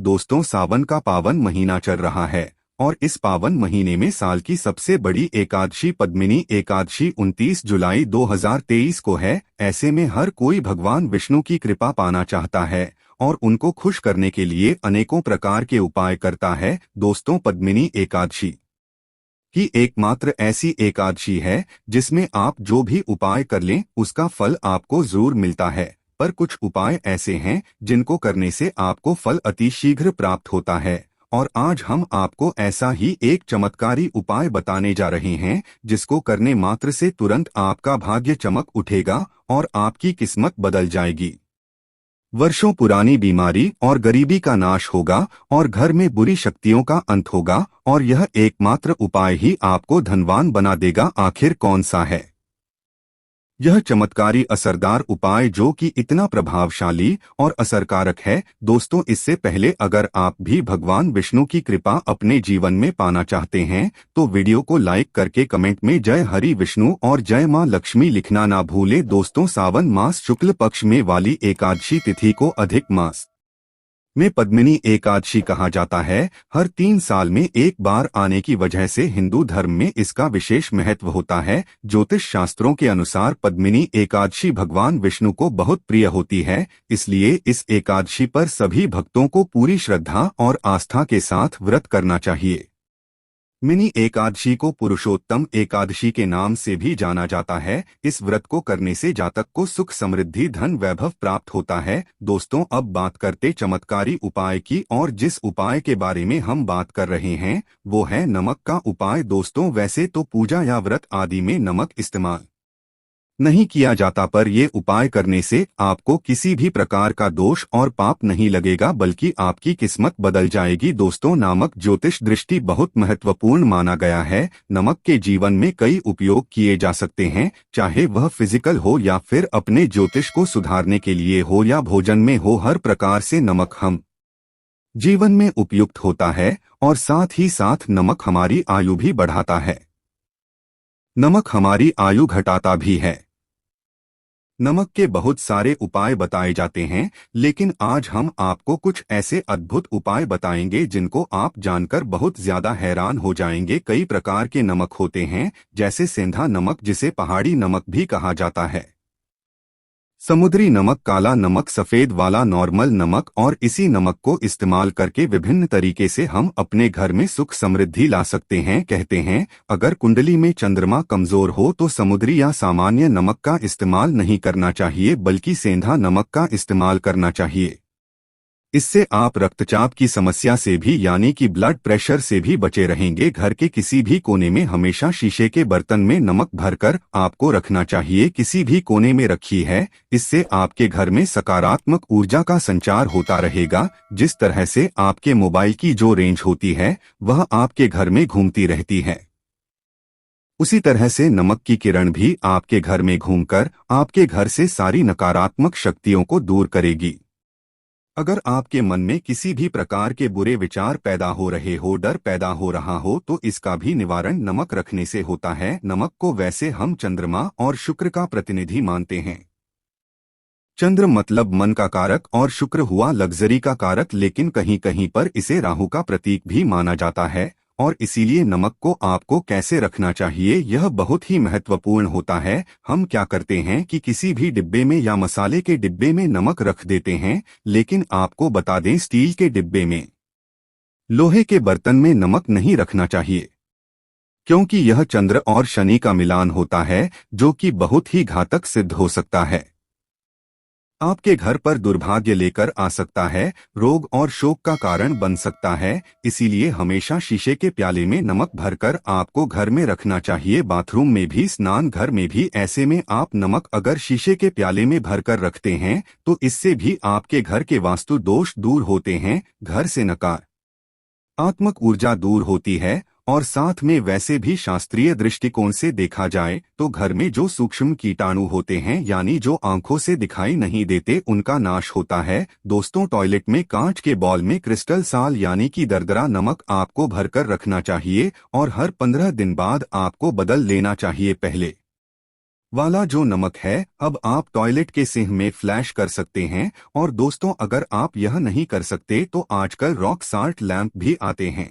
दोस्तों सावन का पावन महीना चल रहा है और इस पावन महीने में साल की सबसे बड़ी एकादशी पद्मिनी एकादशी 29 जुलाई 2023 को है। ऐसे में हर कोई भगवान विष्णु की कृपा पाना चाहता है और उनको खुश करने के लिए अनेकों प्रकार के उपाय करता है। दोस्तों पद्मिनी एकादशी ही एकमात्र ऐसी एकादशी है जिसमें आप जो भी उपाय कर लें उसका फल आपको जरूर मिलता है। पर कुछ उपाय ऐसे हैं जिनको करने से आपको फल अति शीघ्र प्राप्त होता है और आज हम आपको ऐसा ही एक चमत्कारी उपाय बताने जा रहे हैं जिसको करने मात्र से तुरंत आपका भाग्य चमक उठेगा और आपकी किस्मत बदल जाएगी। वर्षों पुरानी बीमारी और गरीबी का नाश होगा और घर में बुरी शक्तियों का अंत होगा और यह एकमात्र उपाय ही आपको धनवान बना देगा। आखिर कौन सा है यह चमत्कारी असरदार उपाय जो कि इतना प्रभावशाली और असरकारक है? दोस्तों इससे पहले अगर आप भी भगवान विष्णु की कृपा अपने जीवन में पाना चाहते हैं तो वीडियो को लाइक करके कमेंट में जय हरि विष्णु और जय मां लक्ष्मी लिखना ना भूले। दोस्तों सावन मास शुक्ल पक्ष में वाली एकादशी तिथि को अधिक मास में पद्मिनी एकादशी कहा जाता है। हर 3 साल में एक बार आने की वजह से हिंदू धर्म में इसका विशेष महत्व होता है। ज्योतिष शास्त्रों के अनुसार पद्मिनी एकादशी भगवान विष्णु को बहुत प्रिय होती है, इसलिए इस एकादशी पर सभी भक्तों को पूरी श्रद्धा और आस्था के साथ व्रत करना चाहिए। मिनी एकादशी को पुरुषोत्तम एकादशी के नाम से भी जाना जाता है। इस व्रत को करने से जातक को सुख समृद्धि धन वैभव प्राप्त होता है। दोस्तों अब बात करते चमत्कारी उपाय की और जिस उपाय के बारे में हम बात कर रहे हैं वो है नमक का उपाय। दोस्तों वैसे तो पूजा या व्रत आदि में नमक इस्तेमाल नहीं किया जाता पर ये उपाय करने से आपको किसी भी प्रकार का दोष और पाप नहीं लगेगा बल्कि आपकी किस्मत बदल जाएगी। दोस्तों नमक ज्योतिष दृष्टि बहुत महत्वपूर्ण माना गया है। नमक के जीवन में कई उपयोग किए जा सकते हैं, चाहे वह फिजिकल हो या फिर अपने ज्योतिष को सुधारने के लिए हो या भोजन में हो। हर प्रकार से नमक हम जीवन में उपयुक्त होता है और साथ ही साथ नमक हमारी आयु भी बढ़ाता है, नमक हमारी आयु घटाता भी है। नमक के बहुत सारे उपाय बताए जाते हैं लेकिन आज हम आपको कुछ ऐसे अद्भुत उपाय बताएंगे जिनको आप जानकर बहुत ज्यादा हैरान हो जाएंगे। कई प्रकार के नमक होते हैं जैसे सेंधा नमक जिसे पहाड़ी नमक भी कहा जाता है, समुद्री नमक, काला नमक, सफेद वाला नॉर्मल नमक और इसी नमक को इस्तेमाल करके विभिन्न तरीके से हम अपने घर में सुख समृद्धि ला सकते हैं। कहते हैं अगर कुंडली में चंद्रमा कमजोर हो तो समुद्री या सामान्य नमक का इस्तेमाल नहीं करना चाहिए बल्कि सेंधा नमक का इस्तेमाल करना चाहिए। इससे आप रक्तचाप की समस्या से भी यानी कि ब्लड प्रेशर से भी बचे रहेंगे। घर के किसी भी कोने में हमेशा शीशे के बर्तन में नमक भरकर आपको रखना चाहिए, किसी भी कोने में रखी है। इससे आपके घर में सकारात्मक ऊर्जा का संचार होता रहेगा। जिस तरह से आपके मोबाइल की जो रेंज होती है वह आपके घर में घूमती रहती है, उसी तरह से नमक की किरण भी आपके घर में घूमकर आपके घर से सारी नकारात्मक शक्तियों को दूर करेगी। अगर आपके मन में किसी भी प्रकार के बुरे विचार पैदा हो रहे हो, डर पैदा हो रहा हो तो इसका भी निवारण नमक रखने से होता है। नमक को वैसे हम चंद्रमा और शुक्र का प्रतिनिधि मानते हैं। चंद्र मतलब मन का कारक और शुक्र हुआ लग्जरी का कारक, लेकिन कहीं कहीं पर इसे राहु का प्रतीक भी माना जाता है और इसीलिए नमक को आपको कैसे रखना चाहिए यह बहुत ही महत्वपूर्ण होता है। हम क्या करते हैं कि किसी भी डिब्बे में या मसाले के डिब्बे में नमक रख देते हैं, लेकिन आपको बता दें स्टील के डिब्बे में, लोहे के बर्तन में नमक नहीं रखना चाहिए क्योंकि यह चंद्र और शनि का मिलान होता है जो कि बहुत ही घातक सिद्ध हो सकता है। आपके घर पर दुर्भाग्य लेकर आ सकता है, रोग और शोक का कारण बन सकता है। इसीलिए हमेशा शीशे के प्याले में नमक भरकर आपको घर में रखना चाहिए, बाथरूम में भी, स्नान घर में भी। ऐसे में आप नमक अगर शीशे के प्याले में भरकर रखते हैं तो इससे भी आपके घर के वास्तु दोष दूर होते हैं, घर से नकारात्मक ऊर्जा दूर होती है और साथ में वैसे भी शास्त्रीय दृष्टिकोण से देखा जाए तो घर में जो सूक्ष्म कीटाणु होते हैं यानी जो आंखों से दिखाई नहीं देते उनका नाश होता है। दोस्तों टॉयलेट में कांच के बॉल में क्रिस्टल साल यानी कि दरदरा नमक आपको भरकर रखना चाहिए और हर 15 दिन बाद आपको बदल लेना चाहिए। पहले वाला जो नमक है अब आप टॉयलेट के सिंक में फ्लैश कर सकते हैं। और दोस्तों, अगर आप यह नहीं कर सकते तो आजकल रॉक साल्ट लैंप भी आते हैं।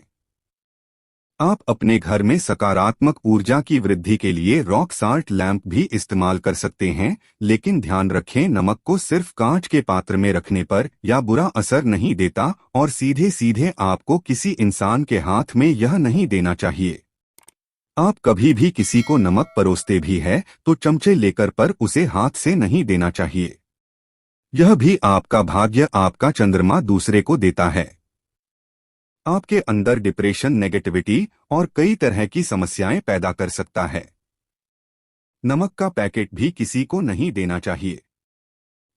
आप अपने घर में सकारात्मक ऊर्जा की वृद्धि के लिए रॉक साल्ट लैंप भी इस्तेमाल कर सकते हैं, लेकिन ध्यान रखें, नमक को सिर्फ कांच के पात्र में रखने पर या बुरा असर नहीं देता और सीधे सीधे आपको किसी इंसान के हाथ में यह नहीं देना चाहिए। आप कभी भी किसी को नमक परोसते भी है तो चमचे लेकर पर उसे हाथ से नहीं देना चाहिए। यह भी आपका भाग्य, आपका चंद्रमा दूसरे को देता है। आपके अंदर डिप्रेशन, नेगेटिविटी और कई तरह की समस्याएं पैदा कर सकता है। नमक का पैकेट भी किसी को नहीं देना चाहिए।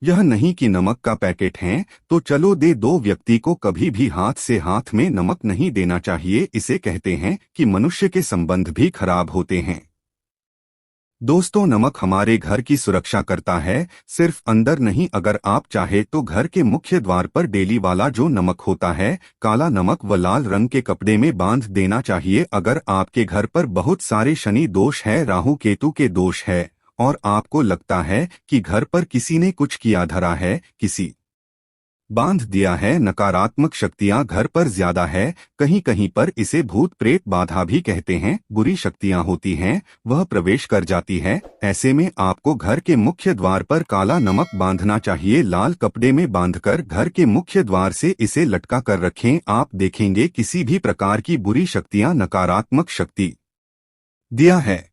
यह नहीं कि नमक का पैकेट है तो चलो दे दो, व्यक्ति को कभी भी हाथ से हाथ में नमक नहीं देना चाहिए। इसे कहते हैं कि मनुष्य के संबंध भी खराब होते हैं। दोस्तों, नमक हमारे घर की सुरक्षा करता है, सिर्फ अंदर नहीं। अगर आप चाहे तो घर के मुख्य द्वार पर डेली वाला जो नमक होता है, काला नमक, व लाल रंग के कपड़े में बांध देना चाहिए। अगर आपके घर पर बहुत सारे शनि दोष है, राहु केतु के दोष है और आपको लगता है कि घर पर किसी ने कुछ किया धरा है, किसी बांध दिया है, नकारात्मक शक्तियां घर पर ज्यादा है, कहीं कहीं पर इसे भूत प्रेत बाधा भी कहते हैं, बुरी शक्तियां होती हैं, वह प्रवेश कर जाती है। ऐसे में आपको घर के मुख्य द्वार पर काला नमक बांधना चाहिए। लाल कपड़े में बांधकर घर के मुख्य द्वार से इसे लटका कर रखें। आप देखेंगे किसी भी प्रकार की बुरी शक्तियां, नकारात्मक शक्ति दिया है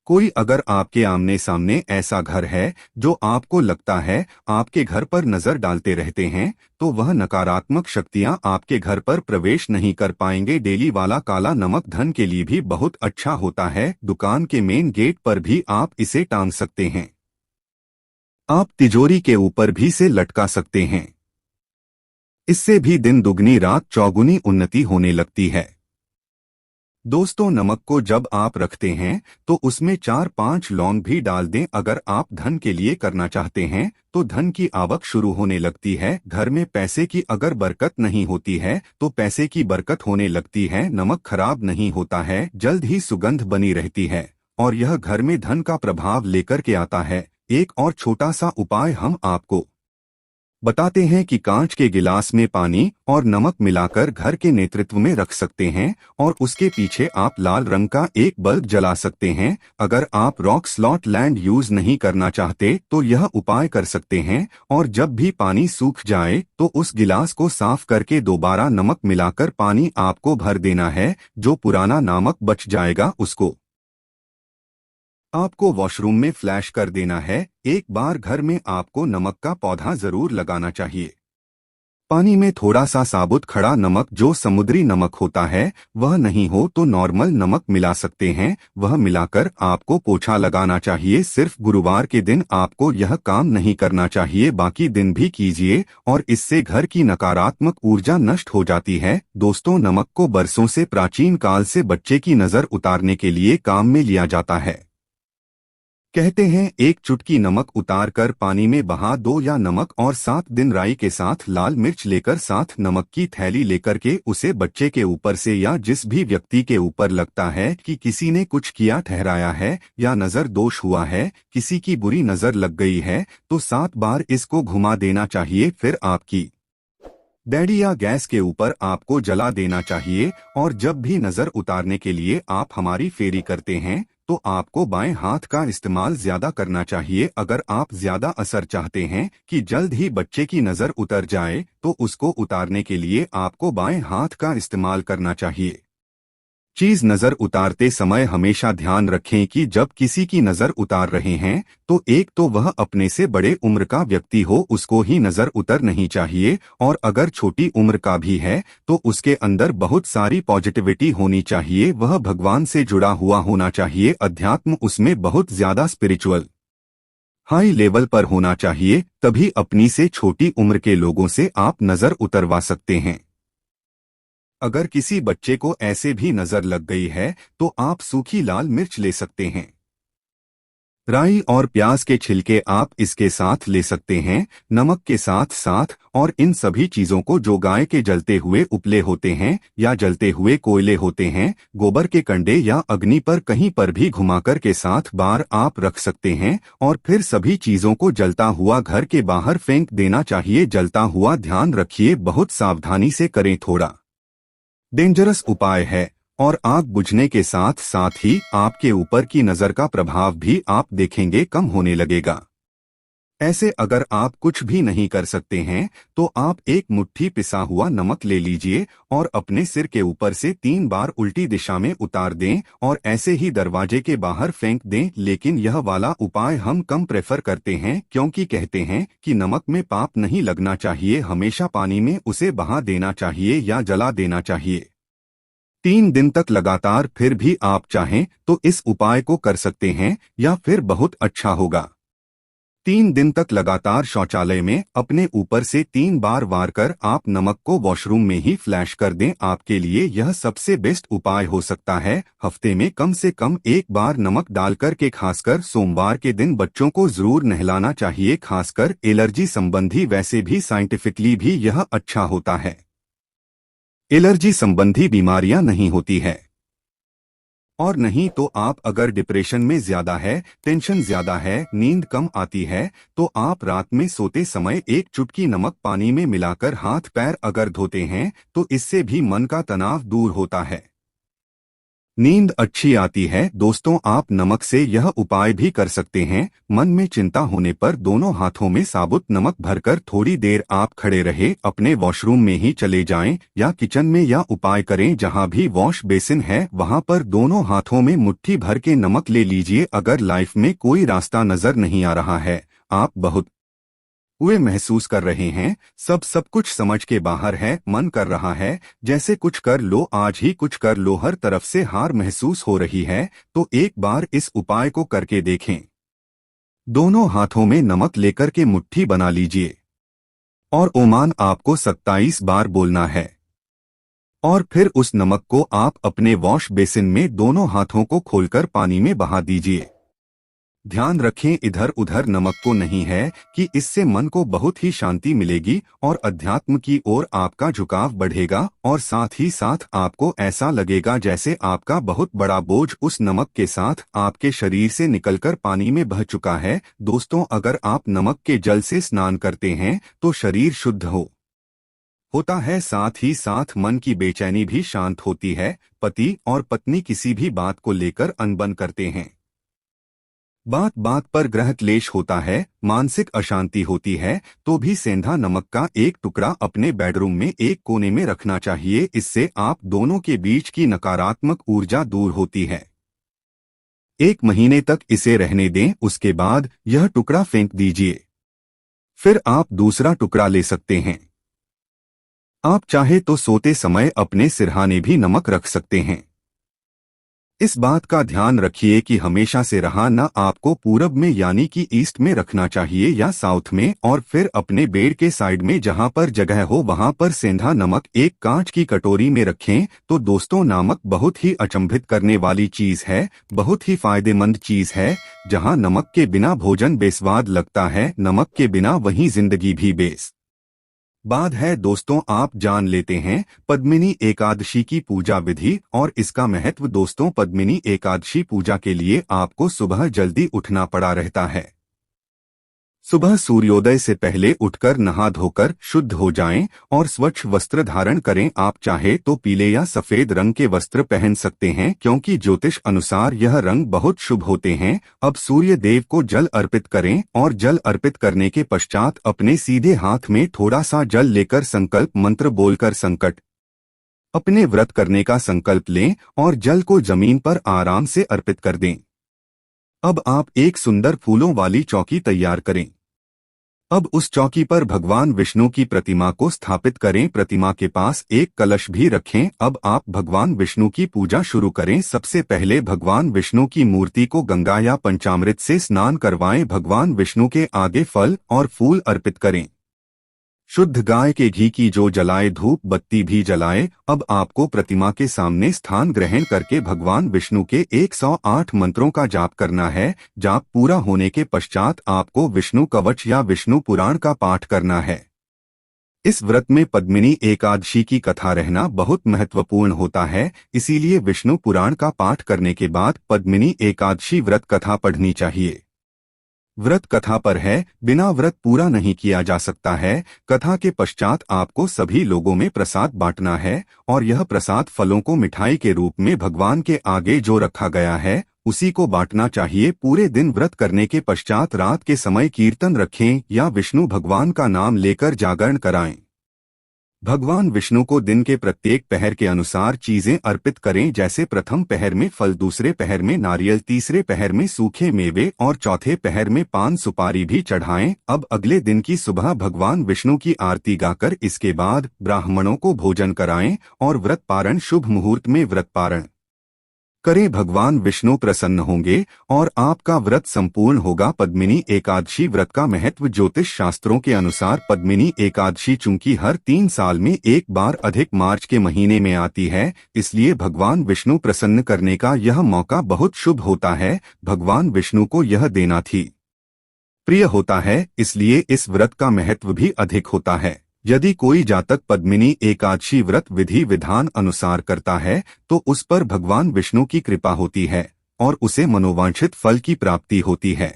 कोई अगर आपके आमने सामने ऐसा घर है जो आपको लगता है आपके घर पर नजर डालते रहते हैं, तो वह नकारात्मक शक्तियां आपके घर पर प्रवेश नहीं कर पाएंगे। डेली वाला काला नमक धन के लिए भी बहुत अच्छा होता है। दुकान के मेन गेट पर भी आप इसे टांग सकते हैं। आप तिजोरी के ऊपर भी से लटका सकते हैं। इससे भी दिन दुगनी रात चौगुनी उन्नति होने लगती है। दोस्तों, नमक को जब आप रखते हैं तो उसमें 4-5 लौंग भी डाल दें। अगर आप धन के लिए करना चाहते हैं तो धन की आवक शुरू होने लगती है। घर में पैसे की अगर बरकत नहीं होती है तो पैसे की बरकत होने लगती है। नमक खराब नहीं होता है, जल्द ही सुगंध बनी रहती है और यह घर में धन का प्रभाव लेकर के आता है। एक और छोटा सा उपाय हम आपको बताते हैं कि कांच के गिलास में पानी और नमक मिलाकर घर के नेतृत्व में रख सकते हैं और उसके पीछे आप लाल रंग का एक बल्ब जला सकते हैं। अगर आप रॉक स्लॉट लैंड यूज नहीं करना चाहते तो यह उपाय कर सकते हैं और जब भी पानी सूख जाए तो उस गिलास को साफ करके दोबारा नमक मिलाकर पानी आपको भर देना है। जो पुराना नमक बच जाएगा उसको आपको वॉशरूम में फ्लैश कर देना है। एक बार घर में आपको नमक का पौधा जरूर लगाना चाहिए। पानी में थोड़ा सा साबुत खड़ा नमक, जो समुद्री नमक होता है, वह नहीं हो तो नॉर्मल नमक मिला सकते हैं। वह मिलाकर आपको पोछा लगाना चाहिए। सिर्फ गुरुवार के दिन आपको यह काम नहीं करना चाहिए, बाकी दिन भी कीजिए और इससे घर की नकारात्मक ऊर्जा नष्ट हो जाती है। दोस्तों, नमक को बरसों से, प्राचीन काल से बच्चे की नजर उतारने के लिए काम में लिया जाता है। कहते हैं एक चुटकी नमक उतार कर पानी में बहा दो या नमक और 7 दिन राई के साथ लाल मिर्च लेकर साथ नमक की थैली लेकर के उसे बच्चे के ऊपर से या जिस भी व्यक्ति के ऊपर लगता है कि किसी ने कुछ किया ठहराया है या नजर दोष हुआ है, किसी की बुरी नजर लग गई है, तो 7 बार इसको घुमा देना चाहिए। फिर आपकी डैडी या गैस के ऊपर आपको जला देना चाहिए। और जब भी नजर उतारने के लिए आप हमारी फेरी करते हैं तो आपको बाएं हाथ का इस्तेमाल ज्यादा करना चाहिए। अगर आप ज्यादा असर चाहते हैं कि जल्द ही बच्चे की नजर उतर जाए तो उसको उतारने के लिए आपको बाएं हाथ का इस्तेमाल करना चाहिए। चीज नजर उतारते समय हमेशा ध्यान रखें कि जब किसी की नजर उतार रहे हैं तो एक तो वह अपने से बड़े उम्र का व्यक्ति हो, उसको ही नजर उतर नहीं चाहिए, और अगर छोटी उम्र का भी है तो उसके अंदर बहुत सारी पॉजिटिविटी होनी चाहिए। वह भगवान से जुड़ा हुआ होना चाहिए, अध्यात्म उसमें बहुत ज्यादा स्पिरिचुअल हाई लेवल पर होना चाहिए। तभी अपनी से छोटी उम्र के लोगों से आप नजर उतरवा सकते हैं। अगर किसी बच्चे को ऐसे भी नजर लग गई है तो आप सूखी लाल मिर्च ले सकते हैं। राई और प्याज के छिलके आप इसके साथ ले सकते हैं, नमक के साथ साथ, और इन सभी चीजों को जो गाय के जलते हुए उपले होते हैं या जलते हुए कोयले होते हैं, गोबर के कंडे या अग्नि पर कहीं पर भी घुमाकर के साथ बार आप रख सकते हैं और फिर सभी चीजों को जलता हुआ घर के बाहर फेंक देना चाहिए। जलता हुआ ध्यान रखिए, बहुत सावधानी से करें, थोड़ा डेंजरस उपाय है और आग बुझने के साथ साथ ही आपके ऊपर की नजर का प्रभाव भी आप देखेंगे कम होने लगेगा। ऐसे अगर आप कुछ भी नहीं कर सकते हैं तो आप एक मुट्ठी पिसा हुआ नमक ले लीजिए और अपने सिर के ऊपर से 3 बार उल्टी दिशा में उतार दें और ऐसे ही दरवाजे के बाहर फेंक दें। लेकिन यह वाला उपाय हम कम प्रेफर करते हैं क्योंकि कहते हैं कि नमक में पाप नहीं लगना चाहिए, हमेशा पानी में उसे बहा देना चाहिए या जला देना चाहिए। 3 दिन तक लगातार फिर भी आप चाहें तो इस उपाय को कर सकते हैं या फिर बहुत अच्छा होगा। 3 दिन तक लगातार शौचालय में अपने ऊपर से 3 बार वार कर आप नमक को वॉशरूम में ही फ्लैश कर दें। आपके लिए यह सबसे बेस्ट उपाय हो सकता है। हफ्ते में कम से कम 1 बार नमक डालकर के खासकर सोमवार के दिन बच्चों को जरूर नहलाना चाहिए, खासकर एलर्जी संबंधी। वैसे भी साइंटिफिकली भी यह अच्छा होता है, एलर्जी संबंधी बीमारियां नहीं होती है। और नहीं तो आप अगर डिप्रेशन में ज्यादा है, टेंशन ज्यादा है, नींद कम आती है, तो आप रात में सोते समय 1 चुटकी नमक पानी में मिलाकर हाथ पैर अगर धोते हैं तो इससे भी मन का तनाव दूर होता है, नींद अच्छी आती है। दोस्तों, आप नमक से यह उपाय भी कर सकते हैं। मन में चिंता होने पर दोनों हाथों में साबुत नमक भरकर थोड़ी देर आप खड़े रहे, अपने वॉशरूम में ही चले जाएं या किचन में, या उपाय करें जहां भी वॉश बेसिन है वहां पर दोनों हाथों में मुट्ठी भर के नमक ले लीजिए। अगर लाइफ में कोई रास्ता नजर नहीं आ रहा है, आप बहुत वे महसूस कर रहे हैं, सब कुछ समझ के बाहर है, मन कर रहा है जैसे कुछ कर लो, आज ही कुछ कर लो, हर तरफ से हार महसूस हो रही है, तो एक बार इस उपाय को करके देखें। दोनों हाथों में नमक लेकर के मुट्ठी बना लीजिए और ओमान आपको 27 बार बोलना है और फिर उस नमक को आप अपने वॉश बेसिन में दोनों हाथों को खोलकर पानी में बहा दीजिए। ध्यान रखें, इधर उधर नमक को नहीं है कि इससे मन को बहुत ही शांति मिलेगी और अध्यात्म की ओर आपका झुकाव बढ़ेगा और साथ ही साथ आपको ऐसा लगेगा जैसे आपका बहुत बड़ा बोझ उस नमक के साथ आपके शरीर से निकलकर पानी में बह चुका है। दोस्तों, अगर आप नमक के जल से स्नान करते हैं तो शरीर शुद्ध होता है, साथ ही साथ मन की बेचैनी भी शांत होती है। पति और पत्नी किसी भी बात को लेकर अनबन करते हैं, बात बात पर ग्रह क्लेश होता है, मानसिक अशांति होती है, तो भी सेंधा नमक का एक टुकड़ा अपने बेडरूम में एक कोने में रखना चाहिए। इससे आप दोनों के बीच की नकारात्मक ऊर्जा दूर होती है। 1 महीने तक इसे रहने दें, उसके बाद यह टुकड़ा फेंक दीजिए, फिर आप दूसरा टुकड़ा ले सकते हैं। आप चाहे तो सोते समय अपने सिरहाने भी नमक रख सकते हैं। इस बात का ध्यान रखिए कि हमेशा से रहा न आपको पूरब में यानी कि ईस्ट में रखना चाहिए या साउथ में, और फिर अपने बेड के साइड में जहां पर जगह हो वहां पर सेंधा नमक एक कांच की कटोरी में रखें। तो दोस्तों, नमक बहुत ही अचंभित करने वाली चीज है, बहुत ही फायदेमंद चीज है। जहां नमक के बिना भोजन बेस्वाद लगता है, नमक के बिना वहीं जिंदगी भी बाद है। दोस्तों, आप जान लेते हैं पद्मिनी एकादशी की पूजा विधि और इसका महत्व। दोस्तों, पद्मिनी एकादशी पूजा के लिए आपको सुबह जल्दी उठना पड़ा रहता है। सुबह सूर्योदय से पहले उठकर नहा धोकर शुद्ध हो जाएं और स्वच्छ वस्त्र धारण करें। आप चाहे तो पीले या सफेद रंग के वस्त्र पहन सकते हैं क्योंकि ज्योतिष अनुसार यह रंग बहुत शुभ होते हैं। अब सूर्य देव को जल अर्पित करें और जल अर्पित करने के पश्चात अपने सीधे हाथ में थोड़ा सा जल लेकर संकल्प मंत्र बोलकर संकट अपने व्रत करने का संकल्प लें और जल को जमीन पर आराम से अर्पित कर दें। अब आप एक सुंदर फूलों वाली चौकी तैयार करें। अब उस चौकी पर भगवान विष्णु की प्रतिमा को स्थापित करें। प्रतिमा के पास एक कलश भी रखें। अब आप भगवान विष्णु की पूजा शुरू करें। सबसे पहले भगवान विष्णु की मूर्ति को गंगा या पंचामृत से स्नान करवाएं। भगवान विष्णु के आगे फल और फूल अर्पित करें। शुद्ध गाय के घी की जो जलाए, धूप बत्ती भी जलाए। अब आपको प्रतिमा के सामने स्थान ग्रहण करके भगवान विष्णु के 108 मंत्रों का जाप करना है। जाप पूरा होने के पश्चात आपको विष्णु कवच या विष्णु पुराण का पाठ करना है। इस व्रत में पद्मिनी एकादशी की कथा रहना बहुत महत्वपूर्ण होता है, इसीलिए विष्णु पुराण का पाठ करने के बाद पद्मिनी एकादशी व्रत कथा पढ़नी चाहिए। व्रत कथा पर है, बिना व्रत पूरा नहीं किया जा सकता है। कथा के पश्चात आपको सभी लोगों में प्रसाद बांटना है और यह प्रसाद फलों को मिठाई के रूप में भगवान के आगे जो रखा गया है उसी को बांटना चाहिए। पूरे दिन व्रत करने के पश्चात रात के समय कीर्तन रखें या विष्णु भगवान का नाम लेकर जागरण कराएं। भगवान विष्णु को दिन के प्रत्येक पहर के अनुसार चीजें अर्पित करें, जैसे प्रथम पहर में फल, दूसरे पहर में नारियल, तीसरे पहर में सूखे मेवे और चौथे पहर में पान सुपारी भी चढ़ाएं। अब अगले दिन की सुबह भगवान विष्णु की आरती गाकर इसके बाद ब्राह्मणों को भोजन कराएं और व्रत पारण शुभ मुहूर्त में व्रत पारण करें। भगवान विष्णु प्रसन्न होंगे और आपका व्रत संपूर्ण होगा। पद्मिनी एकादशी व्रत का महत्व। ज्योतिष शास्त्रों के अनुसार पद्मिनी एकादशी चूंकि हर 3 साल में एक बार अधिक मार्च के महीने में आती है, इसलिए भगवान विष्णु प्रसन्न करने का यह मौका बहुत शुभ होता है। भगवान विष्णु को यह देना थी प्रिय होता है, इसलिए इस व्रत का महत्व भी अधिक होता है। यदि कोई जातक पद्मिनी एकादशी व्रत विधि विधान अनुसार करता है तो उस पर भगवान विष्णु की कृपा होती है और उसे मनोवांछित फल की प्राप्ति होती है।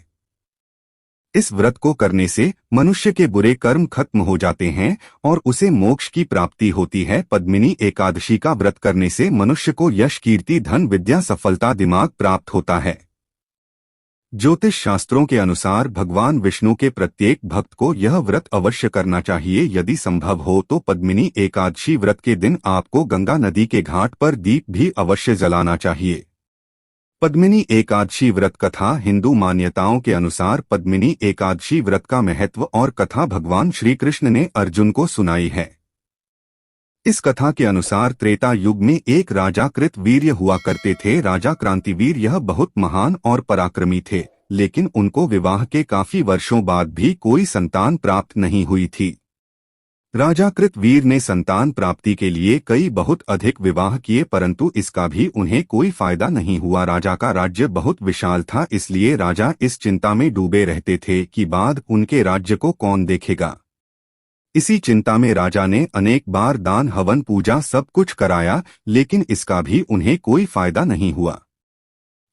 इस व्रत को करने से मनुष्य के बुरे कर्म खत्म हो जाते हैं और उसे मोक्ष की प्राप्ति होती है। पद्मिनी एकादशी का व्रत करने से मनुष्य को यश, कीर्ति, धन, विद्या, सफलता, दिमाग प्राप्त होता है। ज्योतिष शास्त्रों के अनुसार भगवान विष्णु के प्रत्येक भक्त को यह व्रत अवश्य करना चाहिए। यदि संभव हो तो पद्मिनी एकादशी व्रत के दिन आपको गंगा नदी के घाट पर दीप भी अवश्य जलाना चाहिए। पद्मिनी एकादशी व्रत कथा। हिंदू मान्यताओं के अनुसार पद्मिनी एकादशी व्रत का महत्व और कथा भगवान श्री कृष्ण ने अर्जुन को सुनाई है। इस कथा के अनुसार त्रेता युग में एक राजा कृतवीर्य हुआ करते थे। राजा क्रांतिवीर यह बहुत महान और पराक्रमी थे, लेकिन उनको विवाह के काफी वर्षों बाद भी कोई संतान प्राप्त नहीं हुई थी। राजा कृतवीर ने संतान प्राप्ति के लिए कई बहुत अधिक विवाह किए, परंतु इसका भी उन्हें कोई फायदा नहीं हुआ। राजा का राज्य बहुत विशाल था, इसलिए राजा इस चिंता में डूबे रहते थे कि बाद उनके राज्य को कौन देखेगा। इसी चिंता में राजा ने अनेक बार दान, हवन, पूजा सब कुछ कराया, लेकिन इसका भी उन्हें कोई फायदा नहीं हुआ।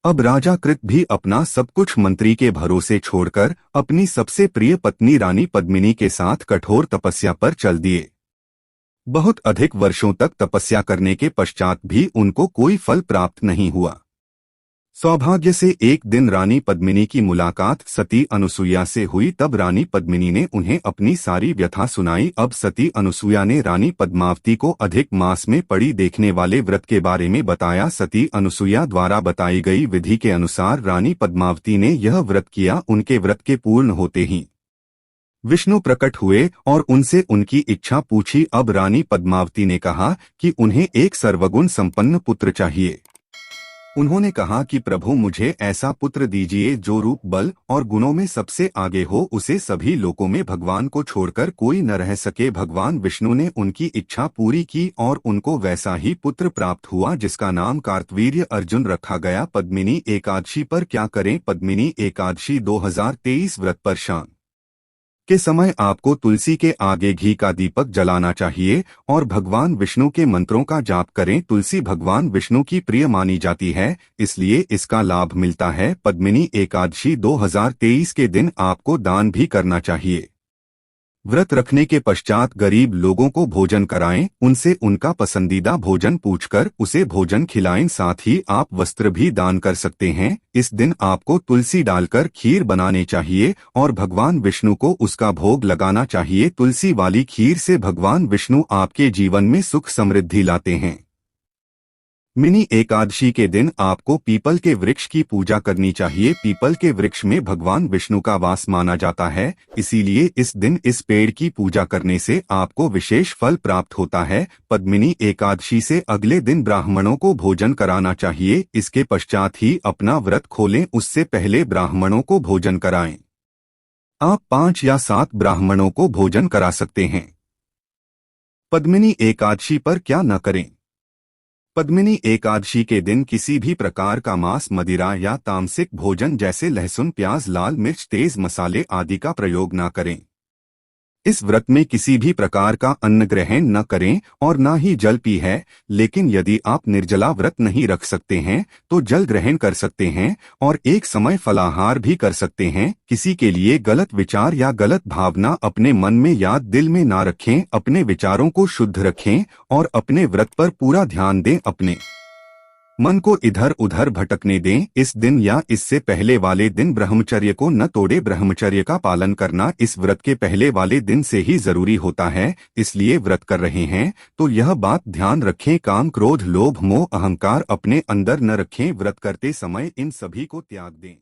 अब राजा कृत भी अपना सब कुछ मंत्री के भरोसे छोड़कर अपनी सबसे प्रिय पत्नी रानी पद्मिनी के साथ कठोर तपस्या पर चल दिए। बहुत अधिक वर्षों तक तपस्या करने के पश्चात भी उनको कोई फल प्राप्त नहीं हुआ। सौभाग्य से एक दिन रानी पद्मिनी की मुलाकात सती अनुसुईया से हुई। तब रानी पद्मिनी ने उन्हें अपनी सारी व्यथा सुनाई। अब सती अनुसुईया ने रानी पद्मावती को अधिक मास में पड़ी देखने वाले व्रत के बारे में बताया। सती अनुसुईया द्वारा बताई गई विधि के अनुसार रानी पद्मावती ने यह व्रत किया। उनके व्रत के पूर्ण होते ही विष्णु प्रकट हुए और उनसे उनकी इच्छा पूछी। अब रानी पद्मावती ने कहा कि उन्हें एक सर्वगुण संपन्न पुत्र चाहिए। उन्होंने कहा कि प्रभु, मुझे ऐसा पुत्र दीजिए जो रूप, बल और गुणों में सबसे आगे हो, उसे सभी लोकों में भगवान को छोड़कर कोई न रह सके। भगवान विष्णु ने उनकी इच्छा पूरी की और उनको वैसा ही पुत्र प्राप्त हुआ जिसका नाम कार्तवीर्य अर्जुन रखा गया। पद्मिनी एकादशी पर क्या करें? पद्मिनी एकादशी 2023 व्रत पर शाम के समय आपको तुलसी के आगे घी का दीपक जलाना चाहिए और भगवान विष्णु के मंत्रों का जाप करें। तुलसी भगवान विष्णु की प्रिय मानी जाती है, इसलिए इसका लाभ मिलता है। पद्मिनी एकादशी 2023 के दिन आपको दान भी करना चाहिए। व्रत रखने के पश्चात गरीब लोगों को भोजन कराएं, उनसे उनका पसंदीदा भोजन पूछकर उसे भोजन खिलाएं। साथ ही आप वस्त्र भी दान कर सकते हैं। इस दिन आपको तुलसी डालकर खीर बनाने चाहिए और भगवान विष्णु को उसका भोग लगाना चाहिए। तुलसी वाली खीर से भगवान विष्णु आपके जीवन में सुख समृद्धि लाते हैं। मिनी एकादशी के दिन आपको पीपल के वृक्ष की पूजा करनी चाहिए। पीपल के वृक्ष में भगवान विष्णु का वास माना जाता है, इसीलिए इस दिन इस पेड़ की पूजा करने से आपको विशेष फल प्राप्त होता है। पद्मिनी एकादशी से अगले दिन ब्राह्मणों को भोजन कराना चाहिए। इसके पश्चात ही अपना व्रत खोलें, उससे पहले ब्राह्मणों को भोजन कराएं। आप 5 या 7 ब्राह्मणों को भोजन करा सकते हैं। पद्मिनी एकादशी पर क्या न करें। पद्मिनी एकादशी के दिन किसी भी प्रकार का मांस, मदिरा या तामसिक भोजन जैसे लहसुन, प्याज, लाल मिर्च, तेज मसाले आदि का प्रयोग न करें। इस व्रत में किसी भी प्रकार का अन्न ग्रहण न करें और न ही जल पी है। लेकिन यदि आप निर्जला व्रत नहीं रख सकते हैं तो जल ग्रहण कर सकते हैं और एक समय फलाहार भी कर सकते हैं। किसी के लिए गलत विचार या गलत भावना अपने मन में या दिल में ना रखें। अपने विचारों को शुद्ध रखें और अपने व्रत पर पूरा ध्यान दें। अपने मन को इधर उधर भटकने दें। इस दिन या इससे पहले वाले दिन ब्रह्मचर्य को न तोड़े। ब्रह्मचर्य का पालन करना इस व्रत के पहले वाले दिन से ही जरूरी होता है। इसलिए व्रत कर रहे हैं तो यह बात ध्यान रखें, काम, क्रोध, लोभ, मोह, अहंकार अपने अंदर न रखें। व्रत करते समय इन सभी को त्याग दें।